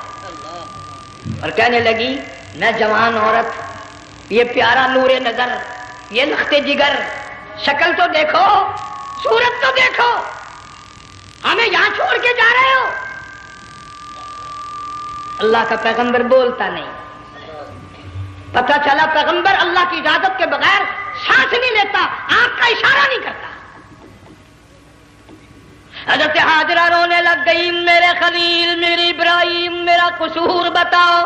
اور کہنے لگی میں جوان عورت، یہ پیارا نور نظر، یہ لخت جگر، شکل تو دیکھو، صورت تو دیکھو، ہمیں یہاں چھوڑ کے جا رہے ہو؟ اللہ کا پیغمبر بولتا نہیں۔ پتہ چلا پیغمبر اللہ کی اجازت کے بغیر سانس نہیں لیتا، آنکھ کا اشارہ نہیں کرتا۔ حضرت حاجرہ رونے لگ گئی، میرے خلیل، میری ابراہیم، میرا قصور بتاؤ،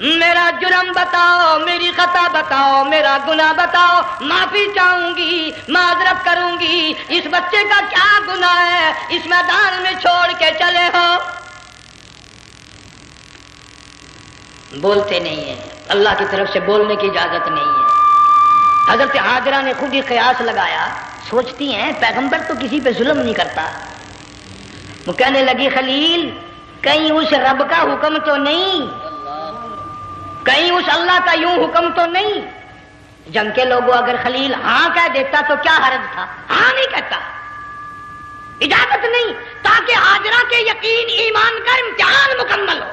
میرا جرم بتاؤ، میری خطا بتاؤ، میرا گناہ بتاؤ، معافی چاہوں گی، معذرت کروں گی، اس بچے کا کیا گناہ ہے اس میدان میں چھوڑ کے چلے ہو؟ بولتے نہیں ہیں، اللہ کی طرف سے بولنے کی اجازت نہیں ہے۔ حضرت حاجرہ نے خود ہی قیاس لگایا، سوچتی ہیں پیغمبر تو کسی پہ ظلم نہیں کرتا۔ وہ کہنے لگی خلیل، کہیں اس رب کا حکم تو نہیں، کہیں اس اللہ کا یوں حکم تو نہیں؟ جنگ کے لوگوں اگر خلیل ہاں کہہ دیتا تو کیا حرج تھا؟ ہاں نہیں کہتا، اجازت نہیں، تاکہ حاجرہ کے یقین ایمان کا امتحان مکمل ہو۔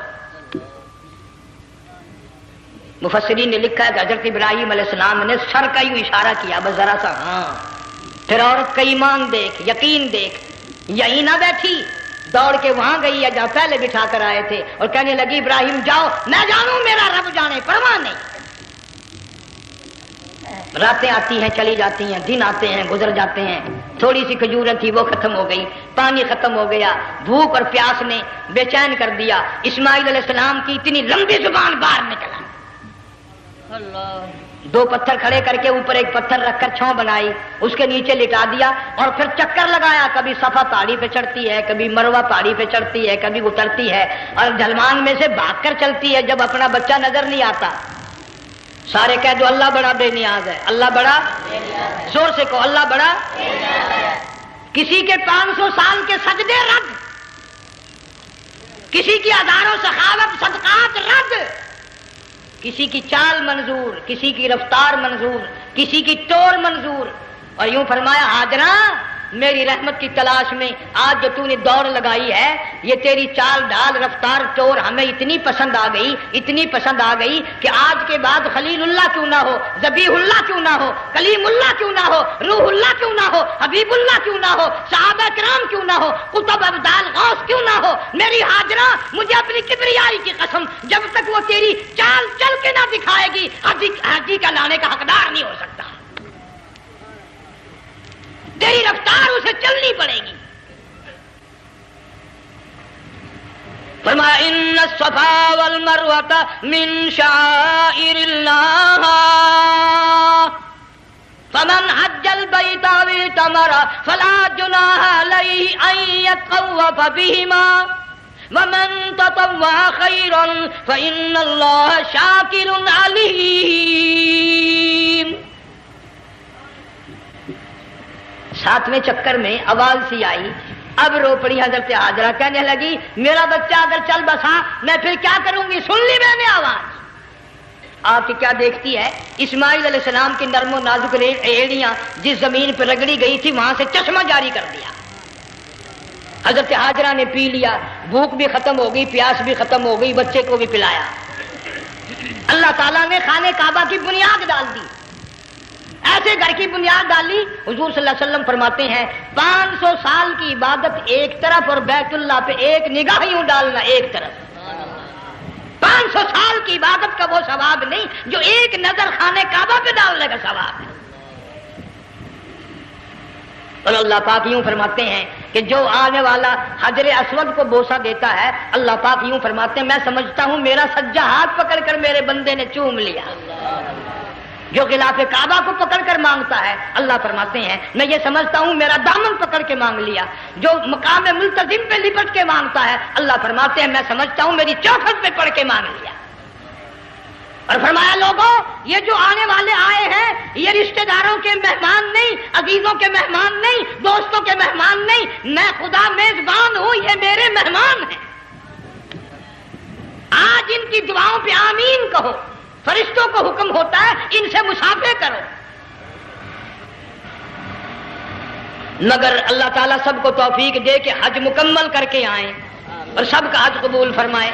مفسرین نے لکھا ہے کہ حضرت ابراہیم علیہ السلام نے سر کا یوں اشارہ کیا، بس ذرا سا ہاں، پھر عورت کا ایمان دیکھ، یقین دیکھ، یہی نہ بیٹھی، دوڑ کے وہاں گئی ہے جہاں پہلے بٹھا کر آئے تھے اور کہنے لگی ابراہیم جاؤ، میں جانوں میرا رب جانے، پرواہ نہیں۔ راتیں آتی ہیں چلی جاتی ہیں، دن آتے ہیں گزر جاتے ہیں، تھوڑی سی کھجوریں تھی وہ ختم ہو گئی، پانی ختم ہو گیا، بھوک اور پیاس نے بے چین کر دیا۔ اسماعیل علیہ السلام کی اتنی لمبی زبان باہر نکلا، دو پتھر کھڑے کر کے اوپر ایک پتھر رکھ کر چھاؤں بنائی، اس کے نیچے لٹا دیا اور پھر چکر لگایا، کبھی صفا پہاڑی پہ چڑھتی ہے، کبھی مروہ پہاڑی پہ چڑھتی ہے، کبھی اترتی ہے اور ڈھلوان میں سے بھاگ کر چلتی ہے جب اپنا بچہ نظر نہیں آتا۔ سارے کہہ دو اللہ بڑا بے نیاز ہے، اللہ بڑا، زور سے کہو اللہ بڑا۔ کسی کے 500 سال کے سجدے رد، کسی کی ہزاروں سخاوت صدقات رد، کسی کی چال منظور، کسی کی رفتار منظور، کسی کی ٹور منظور۔ اور یوں فرمایا حاجرہ میری رحمت کی تلاش میں آج جو تو نے دوڑ لگائی ہے، یہ تیری چال ڈھال رفتار ٹور ہمیں اتنی پسند آ گئی، اتنی پسند آ گئی کہ آج کے بعد خلیل اللہ کیوں نہ ہو، ذبیح اللہ کیوں نہ ہو، کلیم اللہ کیوں نہ ہو، روح اللہ کیوں نہ ہو، حبیب اللہ کیوں نہ ہو، صحابہ کرام کیوں نہ ہو، قطب ابدال غوث کیوں نہ ہو، میری حاجرہ مجھے اپنی کبریائی کی قسم جب تک وہ تیری چال چل کے نہ دکھائے گی حاجی کا لانے کا حقدار نہیں ہو سکتا۔ تیری رفتار اسے چلنی پڑے گی۔ فرمایا ان الصفا والمروۃ من شعائر اللہ فمن حج البیت او اعتمر فلا جناح علیہ ان یطوف بہما ومن تطوع خیرا فإن اللہ شاکر علیم۔ 7ویں چکر میں آواز سی آئی، اب رو پڑی حضرت حاجرہ، کہنے لگی میرا بچہ اگر چل بسا میں پھر کیا کروں گی؟ سن لی میں نے آواز۔ آپ کی کیا دیکھتی ہے؟ اسماعیل علیہ السلام کی نرم و نازک ایڑیاں جس زمین پہ رگڑی گئی تھی وہاں سے چشمہ جاری کر دیا۔ حضرت حاجرہ نے پی لیا، بھوک بھی ختم ہو گئی، پیاس بھی ختم ہو گئی، بچے کو بھی پلایا۔ اللہ تعالیٰ نے خانہ کعبہ کی بنیاد ڈال دی، ایسے گھر کی بنیاد ڈالی۔ حضور صلی اللہ علیہ وسلم فرماتے ہیں 500 سال کی عبادت ایک طرف اور بیت اللہ پہ ایک نگاہ یوں ڈالنا ایک طرف۔ 500 سال کی عبادت کا وہ ثواب نہیں جو ایک نظر خانہ کعبہ پہ ڈالنے کا ثواب ہے۔ اور اللہ پاک یوں فرماتے ہیں کہ جو آنے والا حجر اسود کو بوسہ دیتا ہے اللہ پاک یوں فرماتے ہیں میں سمجھتا ہوں میرا سجا ہاتھ پکڑ کر میرے بندے نے چوم لیا. جو غلاف کعبہ کو پکڑ کر مانگتا ہے اللہ فرماتے ہیں میں یہ سمجھتا ہوں میرا دامن پکڑ کے مانگ لیا. جو مقام ملتزم پہ لپٹ کے مانگتا ہے اللہ فرماتے ہیں میں سمجھتا ہوں میری چوکھٹ پہ پڑھ کے مانگ لیا. اور فرمایا لوگوں یہ جو آنے والے آئے ہیں یہ رشتہ داروں کے مہمان نہیں، عزیزوں کے مہمان نہیں، دوستوں کے مہمان نہیں، میں خدا میزبان ہوں، یہ میرے مہمان ہیں. آج ان کی دعاؤں پہ آمین کہو. فرشتوں کو حکم ہوتا ہے ان سے مصافحہ کرو. مگر اللہ تعالیٰ سب کو توفیق دے کہ حج مکمل کر کے آئیں اور سب کا حج قبول فرمائے.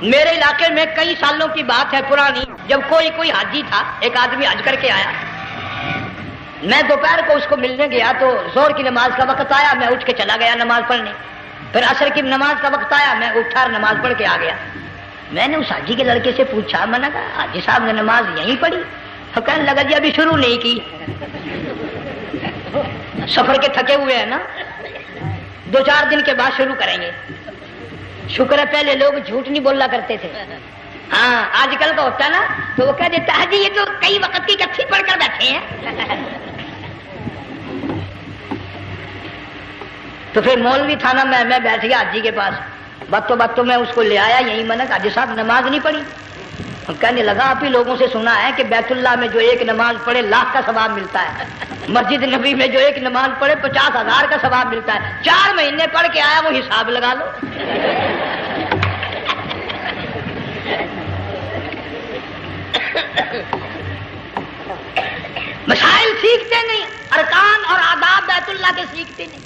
میرے علاقے میں کئی سالوں کی بات ہے پرانی، جب کوئی حاجی تھا، ایک آدمی حج کر کے آیا. میں دوپہر کو اس کو ملنے گیا تو زور کی نماز کا وقت آیا، میں اٹھ کے چلا گیا نماز پڑھنے. پھر عصر کی نماز کا وقت آیا، میں اٹھا اور نماز پڑھ کے آ گیا. میں نے اس حاجی کے لڑکے سے پوچھا، میں نے کہا حاجی صاحب نے نماز یہیں پڑھی؟ تو کہنے لگا جی ابھی شروع نہیں کی، سفر کے تھکے ہوئے ہیں نا، 2-4 دن کے بعد شروع کریں گے. شکر ہے پہلے لوگ جھوٹ نہیں بولا کرتے تھے. ہاں آج کل کا ہوتا ہے نا تو وہ کہہ دیتا ہے جی یہ تو کئی وقت کی کچھی پڑھ کر بیٹھے ہیں. تو پھر مولوی تھا نا، میں بیٹھ گیا حاجی کے پاس. باتوں میں اس کو لے آیا یہی، میں نے کہا حاجی صاحب نماز نہیں پڑھی؟ کہنے لگا آپ ہی لوگوں سے سنا ہے کہ بیت اللہ میں جو ایک نماز پڑھے 1,00,000 کا ثواب ملتا ہے، مسجد نبی میں جو ایک نماز پڑھے 50,000 کا ثواب ملتا ہے. 4 مہینے پڑھ کے آیا، وہ حساب لگا لو. مسائل سیکھتے نہیں، ارکان اور آداب بیت اللہ کے سیکھتے نہیں.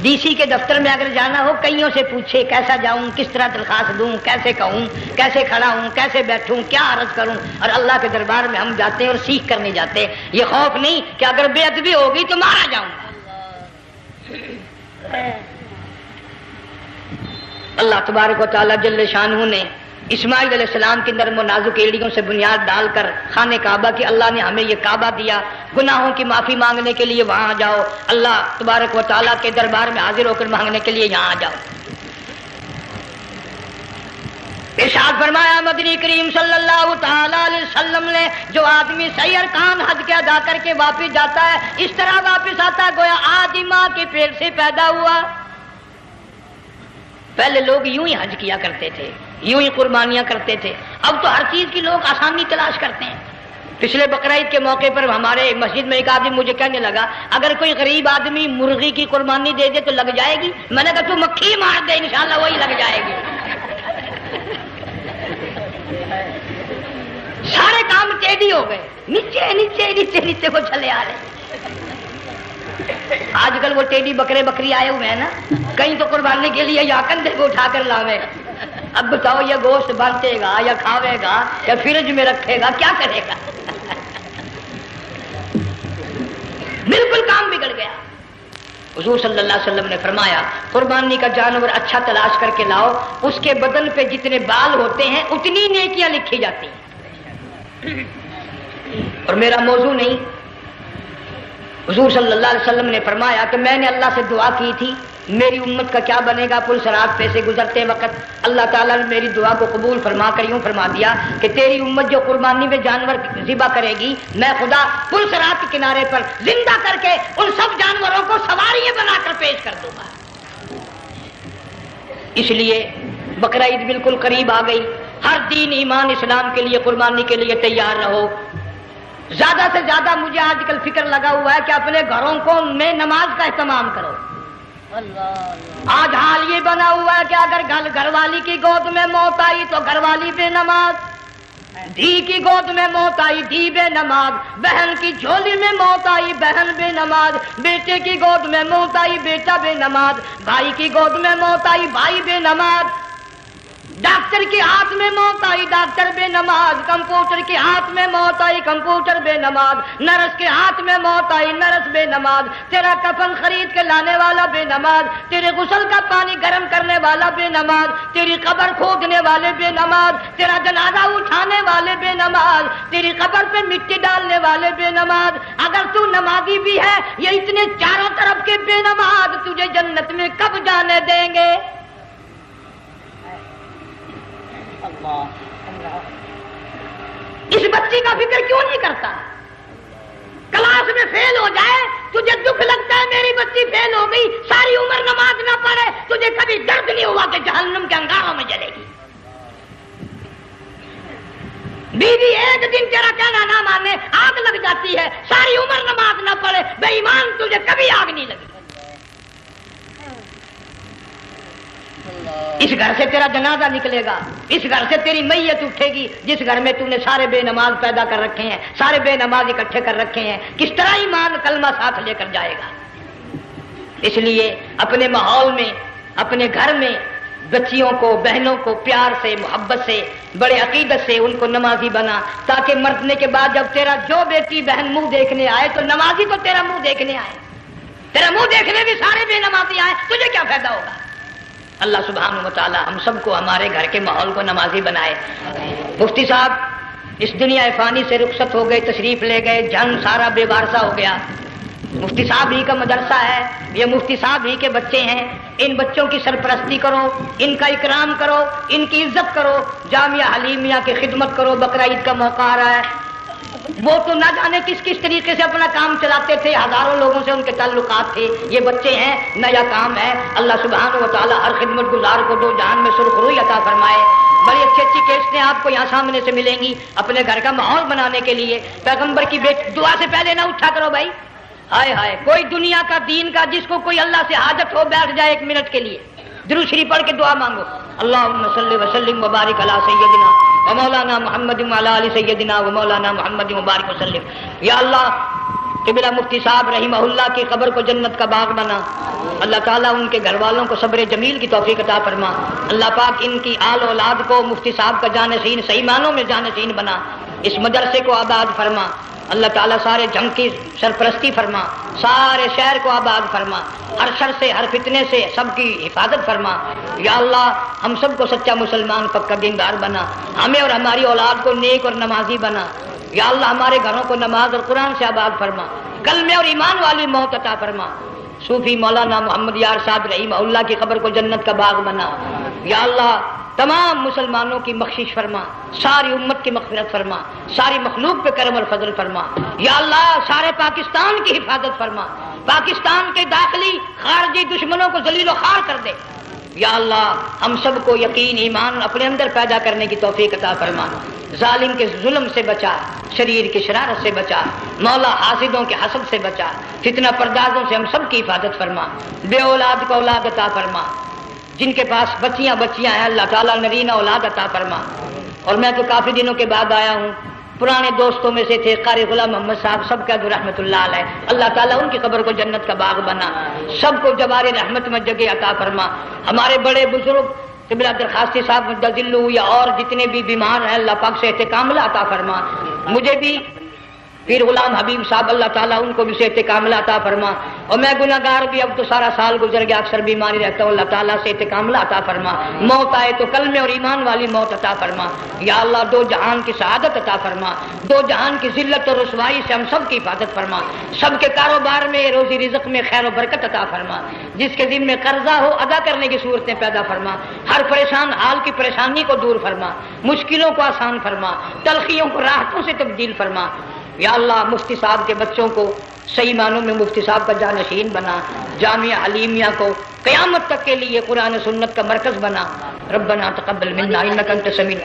ڈی سی کے دفتر میں اگر جانا ہو کئیوں سے پوچھے کیسا جاؤں، کس طرح درخواست دوں، کیسے کہوں، کیسے کھڑا ہوں، کیسے بیٹھوں، کیا عرض کروں. اور اللہ کے دربار میں ہم جاتے ہیں اور سیکھ کرنے جاتے ہیں. یہ خوف نہیں کہ اگر بے ادبی ہوگی تو مارا جاؤں گا. اللہ تبارک و تعالیٰ جل شانہ نے اسماعیل علیہ السلام کی نرم و نازک ایڑیوں سے بنیاد ڈال کر خانہ کعبہ کی اللہ نے ہمیں یہ کعبہ دیا. گناہوں کی معافی مانگنے کے لیے وہاں جاؤ، اللہ تبارک و تعالیٰ کے دربار میں حاضر ہو کر مانگنے کے لیے یہاں جاؤ. ارشاد فرمایا مدنی کریم صلی اللہ تعالی علیہ وسلم نے جو آدمی صحیح ارکان حج کے ادا کر کے واپس جاتا ہے اس طرح واپس آتا ہے گویا آج ہی ماں کے پیٹ سے پیدا ہوا. پہلے لوگ یوں ہی حج کیا کرتے تھے، یوں ہی قربانیاں کرتے تھے. اب تو ہر چیز کی لوگ آسانی تلاش کرتے ہیں. پچھلے بقرعید کے موقع پر ہمارے مسجد میں ایک آدمی مجھے کہنے لگا اگر کوئی غریب آدمی مرغی کی قربانی دے دے تو لگ جائے گی. میں نے کہا تو مکھی مار دے انشاءاللہ وہی لگ جائے گی. سارے کام ٹیڑھی ہو گئے، نیچے نیچے نیچے نیچے کو چلے آ رہے. آج کل وہ ٹیڑھی بکرے بکری آئے ہوئے ہیں نا، کہیں تو قربانی کے لیے یا کندھے کو اٹھا کر لاوے. اب بتاؤ یہ گوشت بانٹے گا یا کھاوے گا یا فریج میں رکھے گا، کیا کرے گا؟ بالکل کام بگڑ گیا. حضور صلی اللہ علیہ وسلم نے فرمایا قربانی کا جانور اچھا تلاش کر کے لاؤ، اس کے بدن پہ جتنے بال ہوتے ہیں اتنی نیکیاں لکھی جاتی ہیں. اور میرا موضوع نہیں، حضور صلی اللہ علیہ وسلم نے فرمایا کہ میں نے اللہ سے دعا کی تھی میری امت کا کیا بنے گا. پل صراط پہ سے گزرتے وقت اللہ تعالیٰ نے میری دعا کو قبول فرما کر یوں فرما دیا کہ تیری امت جو قربانی میں جانور ذبح کرے گی میں خدا پل صراط کے کنارے پر زندہ کر کے ان سب جانوروں کو سواریاں بنا کر پیش کر دوں گا. اس لیے بقرعید بالکل قریب آ گئی. ہر دین ایمان اسلام کے لیے قربانی کے لیے تیار رہو. زیادہ سے زیادہ مجھے آج کل فکر لگا ہوا ہے کہ اپنے گھروں کو میں نماز کا اہتمام کرو. آج حال یہ بنا ہوا ہے کہ اگر گھر والی کی گود میں موت آئی تو گھر والی بے نماز، دھی کی گود میں موت آئی دھی بے نماز، بہن کی جھولی میں موت آئی بہن بے نماز، بیٹے کی گود میں موت آئی بیٹا بے نماز، بھائی کی گود میں موت آئی بھائی بے نماز. ڈاکٹر کے ہاتھ میں موت آئی، ڈاکٹر بے نماز، کمپیوٹر کے ہاتھ میں موت آئی، کمپیوٹر بے نماز، نرس کے ہاتھ میں موت آئی، نرس بے نماز، تیرا کفن خرید کے لانے والا بے نماز، تیرے غسل کا پانی گرم کرنے والا بے نماز، تیری قبر کھودنے والے بے نماز، تیرا جنازہ اٹھانے والے بے نماز، تیری قبر پہ مٹی ڈالنے والے بے نماز۔ اگر تو نمازی بھی ہے، یہ اتنے چاروں طرف کے بے نماز تجھے جنت میں کب جانے دیں گے؟ اس بچی کا فکر کیوں نہیں کرتا؟ کلاس میں فیل ہو جائے تجھے دکھ لگتا ہے میری بچی فیل ہو گئی، ساری عمر نماز نہ پڑھے تجھے کبھی درد نہیں ہوا کہ جہنم کے انگاروں میں جلے گی؟ بیوی ایک دن تیرا کہنا نہ مانے آگ لگ جاتی ہے، ساری عمر نماز نہ پڑھے بے ایمان تجھے کبھی آگ نہیں لگی۔ اس گھر سے تیرا جنازہ نکلے گا، اس گھر سے تیری میت اٹھے گی جس گھر میں تم نے سارے بے نماز پیدا کر رکھے ہیں، سارے بے نماز اکٹھے کر رکھے ہیں، کس طرح ایمان کلمہ ساتھ لے کر جائے گا؟ اس لیے اپنے ماحول میں، اپنے گھر میں بچیوں کو، بہنوں کو پیار سے، محبت سے، بڑے عقیدت سے ان کو نمازی بنا، تاکہ مرنے کے بعد جب تیرا جو بیٹی بہن منہ دیکھنے آئے تو نمازی تو تیرا منہ دیکھنے آئے، تیرا منہ دیکھنے بھی سارے بے نمازی آئے، تجھے کیا فائدہ ہوگا؟ اللہ سبحانہ و تعالی ہم سب کو ہمارے گھر کے ماحول کو نمازی بنائے۔ مفتی صاحب اس دنیا فانی سے رخصت ہو گئے، تشریف لے گئے، جان سارا بے وارثہ ہو گیا۔ مفتی صاحب ہی کا مدرسہ ہے، یہ مفتی صاحب ہی کے بچے ہیں، ان بچوں کی سرپرستی کرو، ان کا اکرام کرو، ان کی عزت کرو، جامعہ حلیمیہ کی خدمت کرو۔ بقرہ عید کا موقع آ رہا ہے، وہ تو نہ جانے کس کس طریقے سے اپنا کام چلاتے تھے، ہزاروں لوگوں سے ان کے تعلقات تھے، یہ بچے ہیں، نیا کام ہے۔ اللہ سبحانہ و تعالی ہر خدمت گزار کو دو جہان میں سرخ روی عطا فرمائے۔ بڑی اچھی اچھی کیسٹیں آپ کو یہاں سامنے سے ملیں گی اپنے گھر کا ماحول بنانے کے لیے۔ پیغمبر کی دعا سے پہلے نہ اٹھا کرو بھائی، ہائے ہائے، کوئی دنیا کا دین کا جس کو کوئی اللہ سے حاجت ہو بیٹھ جائے ایک منٹ کے لیے، درود شریف پڑھ کے دعا مانگو۔ اللہم صلی وسلم وبارک علی سیدنا و مولانا محمد وعلی آل سیدنا و مولانا محمد وبارک وسلم۔ یا اللہ قبلہ مفتی صاحب رحمہ اللہ کی قبر کو جنت کا باغ بنا، اللہ تعالیٰ ان کے گھر والوں کو صبر جمیل کی توفیق عطا فرما، اللہ پاک ان کی آل اولاد کو مفتی صاحب کا جانشین صحیح معنوں میں جانشین بنا، اس مدرسے کو آباد فرما، اللہ تعالیٰ سارے جنگ کی سرپرستی فرما، سارے شہر کو آباد فرما، ہر شر سے ہر فتنے سے سب کی حفاظت فرما۔ یا اللہ ہم سب کو سچا مسلمان پکا دیندار بنا، ہمیں اور ہماری اولاد کو نیک اور نمازی بنا۔ یا اللہ ہمارے گھروں کو نماز اور قرآن سے آباد فرما، کلمے اور ایمان والی موت عطا فرما۔ صوفی مولانا محمد یار صاحب رحمہ اللہ کی قبر کو جنت کا باغ بنا۔ یا اللہ تمام مسلمانوں کی بخشش فرما، ساری امت کی مغفرت فرما، ساری مخلوق پہ کرم اور فضل فرما۔ یا اللہ سارے پاکستان کی حفاظت فرما، پاکستان کے داخلی خارجی دشمنوں کو ذلیل و خوار کر دے۔ یا اللہ ہم سب کو یقین ایمان اپنے اندر پیدا کرنے کی توفیق عطا فرما، ظالم کے ظلم سے بچا، شریر کی شرارت سے بچا، مولا حاسدوں کے حسد سے بچا، فتنہ پردازوں سے ہم سب کی حفاظت فرما، بے اولاد کو اولاد عطا فرما، جن کے پاس بچیاں ہیں اللہ تعالیٰ نرینہ اولاد عطا فرما۔ اور میں تو کافی دنوں کے بعد آیا ہوں، پرانے دوستوں میں سے تھے قاری غلام محمد صاحب، سب کا رحمت اللہ علیہ، اللہ تعالیٰ ان کی قبر کو جنت کا باغ بنا، سب کو جوار رحمت میں جگہ عطا فرما۔ ہمارے بڑے بزرگ قبلہ درخواستی صاحب مدذلو یا اور جتنے بھی بیمار ہیں اللہ پاک سے کاملہ عطا فرما۔ مجھے بھی پیر غلام حبیب صاحب اللہ تعالیٰ ان کو بھی صحت کاملہ عطا فرما، اور میں گناہ گار بھی اب تو سارا سال گزر گیا، اکثر بیماری رہتا ہوں، اللہ تعالیٰ صحت کاملہ عطا فرما، موت آئے تو کلمے اور ایمان والی موت عطا فرما۔ یا اللہ دو جہان کی سعادت عطا فرما، دو جہان کی ذلت اور رسوائی سے ہم سب کی حفاظت فرما، سب کے کاروبار میں روزی رزق میں خیر و برکت عطا فرما، جس کے ذمہ قرضہ ہو ادا کرنے کی صورتیں پیدا فرما، ہر پریشان حال کی پریشانی کو دور فرما، مشکلوں کو آسان فرما، تلخیوں کو راحتوں سے تبدیل فرما۔ یا اللہ مفتی صاحب کے بچوں کو صحیح معنوں میں مفتی صاحب کا جانشین بنا، جامعہ حلیمیہ کو قیامت تک کے لیے قرآن سنت کا مرکز بنا۔ ربنا تقبل منا انک انت السمیع۔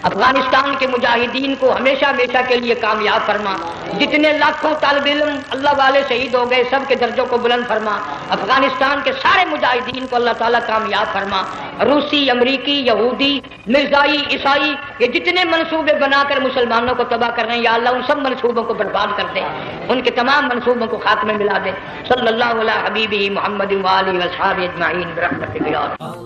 افغانستان کے مجاہدین کو ہمیشہ ہمیشہ کے لیے کامیاب فرما، جتنے لاکھوں طالب علم اللہ والے شہید ہو گئے سب کے درجوں کو بلند فرما، افغانستان کے سارے مجاہدین کو اللہ تعالیٰ کامیاب فرما۔ روسی، امریکی، یہودی، مرزائی، عیسائی یہ جتنے منصوبے بنا کر مسلمانوں کو تباہ کر رہے ہیں یا اللہ ان سب منصوبوں کو برباد کر دے، ان کے تمام منصوبوں کو خاتمے ملا دے۔ صلی اللہ علیہ حبیبہ محمد وآلہ وصحبہ اجمعین برحمتک یا اللہ۔